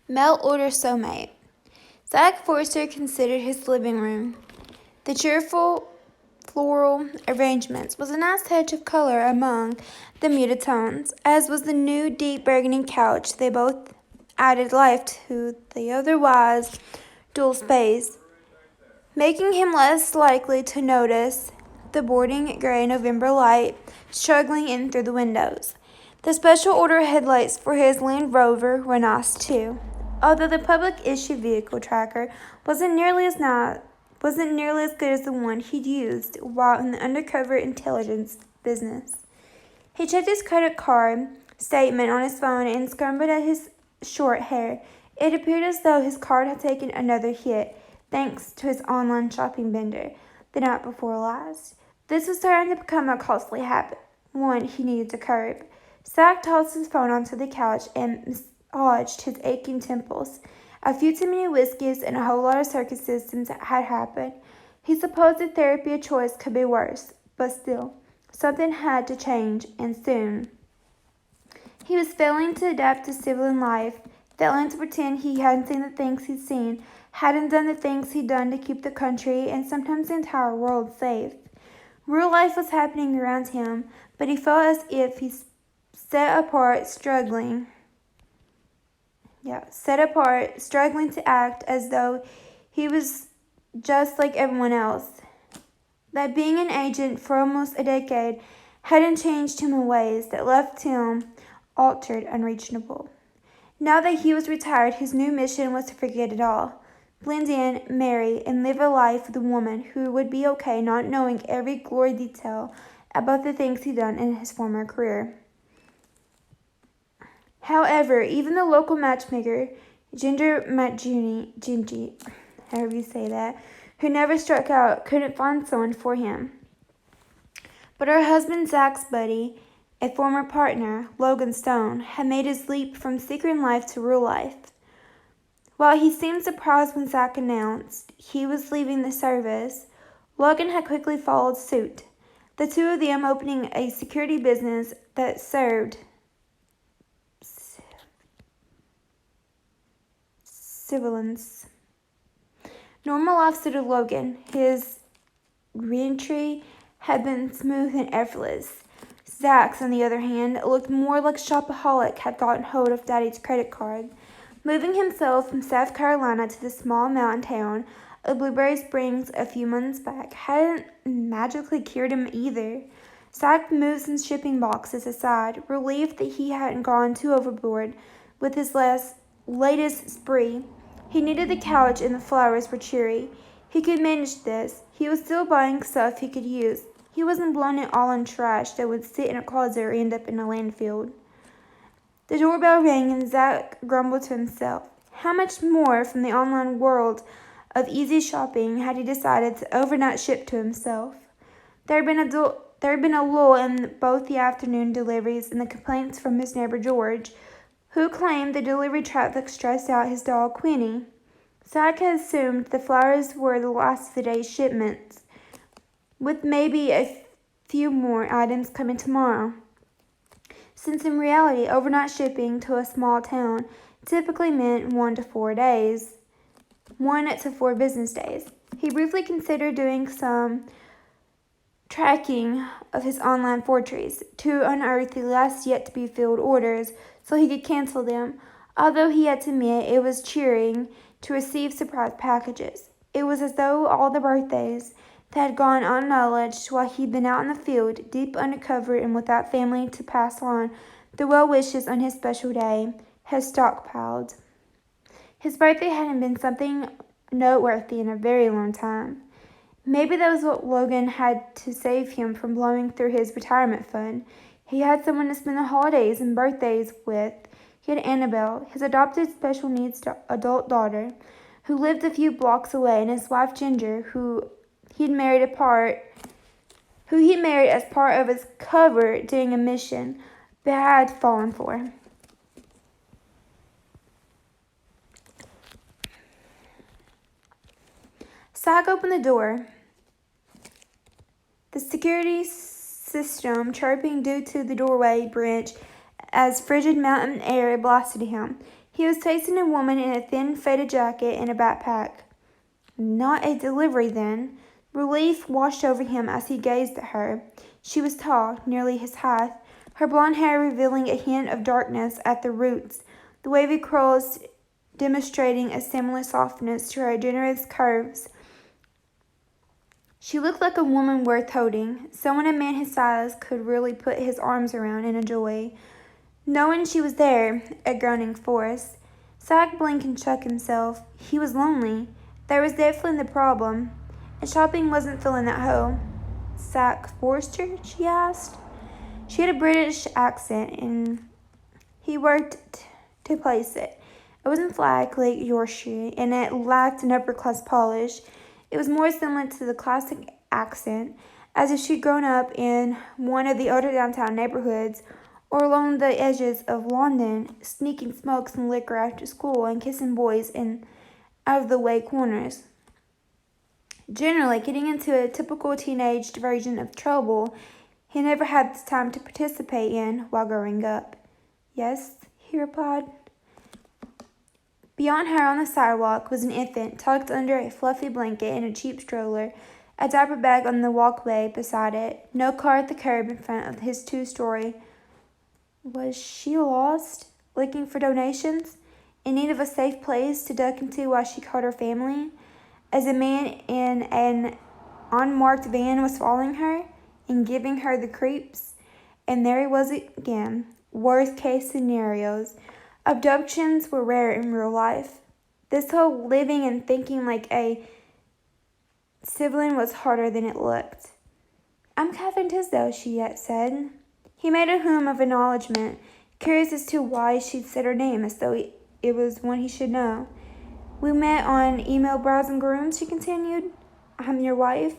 Mail order soulmate. Zach Forster considered his living room. The cheerful floral arrangements was a nice touch of color among the muted tones, as was the new deep burgundy couch. They both added life to the otherwise dull space, making him less likely to notice the boarding gray November light struggling in through the windows. The special order headlights for his Land Rover were nice too, although the public issue vehicle tracker wasn't nearly as good as the one he'd used while in the undercover intelligence business. He checked his credit card statement on his phone and scrumbled at his short hair. It appeared as though his card had taken another hit, thanks to his online shopping bender the night before last. This was starting to become a costly habit, one he needed to curb. Zach tossed his phone onto the couch and massaged his aching temples. A few too many whiskeys and a whole lot of circus systems had happened. He supposed that therapy of choice could be worse, but still, something had to change, and soon. He was failing to adapt to civilian life, failing to pretend he hadn't seen the things he'd seen, hadn't done the things he'd done to keep the country and sometimes the entire world safe. Real life was happening around him, but he felt as if he set apart, struggling to act as though he was just like everyone else. That being an agent for almost a decade hadn't changed him in ways that left him altered, unreachable. Now that he was retired, his new mission was to forget it all. Blend in, marry, and live a life with a woman who would be okay not knowing every gory detail about the things he'd done in his former career. However, even the local matchmaker, Gingy, however you say that, who never struck out, couldn't find someone for him. But her husband Zach's buddy, a former partner, Logan Stone, had made his leap from secret life to real life. While he seemed surprised when Zach announced he was leaving the service, Logan had quickly followed suit, the two of them opening a security business that served civilians. Normal life suited Logan. His reentry had been smooth and effortless. Zach's, on the other hand, looked more like a shopaholic had gotten hold of Daddy's credit card. Moving himself from South Carolina to the small mountain town of Blueberry Springs a few months back hadn't magically cured him either. Zach moved some shipping boxes aside, relieved that he hadn't gone too overboard with his latest spree. He needed the couch and the flowers were cheery. He could manage this. He was still buying stuff he could use. He wasn't blowing it all on trash that would sit in a closet or end up in a landfill. The doorbell rang and Zach grumbled to himself. How much more from the online world of easy shopping had he decided to overnight ship to himself? There had been a lull in both the afternoon deliveries and the complaints from his neighbor George, who claimed the delivery traffic stressed out his dog Queenie. Zach had assumed the flowers were the last of the day's shipments, with maybe a few more items coming tomorrow, since in reality overnight shipping to a small town typically meant 1 to 4 business days. He briefly considered doing some tracking of his online forgeries to unearth the last yet to be filled orders so he could cancel them, although he had to admit it was cheering to receive surprise packages. It was as though all the birthdays that had gone unacknowledged while he'd been out in the field, deep undercover and without family to pass on the well wishes on his special day, had stockpiled. His birthday hadn't been something noteworthy in a very long time. Maybe that was what Logan had to save him from blowing through his retirement fund. He had someone to spend the holidays and birthdays with. He had Annabelle, his adopted special needs adult daughter, who lived a few blocks away, and his wife Ginger, who he'd married as part of his cover during a mission, but had fallen for. Zach opened the door, the security system chirping due to the doorway branch as frigid mountain air blasted him. He was facing a woman in a thin, faded jacket and a backpack. Not a delivery, then. Relief washed over him as he gazed at her. She was tall, nearly his height, her blonde hair revealing a hint of darkness at the roots, the wavy curls demonstrating a similar softness to her generous curves. She looked like a woman worth holding, someone a man his size could really put his arms around and enjoy. Knowing she was there, a groaning force. Zach blinked and shook himself. He was lonely. There was definitely the problem, and shopping wasn't filling that hole. Zach Forster? She asked. She had a British accent, and he worked to place it. It wasn't like Lake Yorkshire, and it lacked an upper-class polish. It was more similar to the classic accent, as if she'd grown up in one of the older downtown neighborhoods or along the edges of London, sneaking smokes and liquor after school and kissing boys in out-of-the-way corners. Generally, getting into a typical teenage version of trouble he never had the time to participate in while growing up. Yes, he replied. Beyond her on the sidewalk was an infant tucked under a fluffy blanket in a cheap stroller, a diaper bag on the walkway beside it, no car at the curb in front of his two-story. Was she lost, looking for donations, in need of a safe place to duck into while she called her family, as a man in an unmarked van was following her and giving her the creeps? And there he was again. Worst-case scenarios. Abductions were rare in real life. This whole living and thinking like a sibling was harder than it looked. I'm Catherine Tisdale, she yet said. He made a hum of acknowledgement, curious as to why she'd said her name as though it was one he should know. We met on email browsing grooms, she continued. I'm your wife.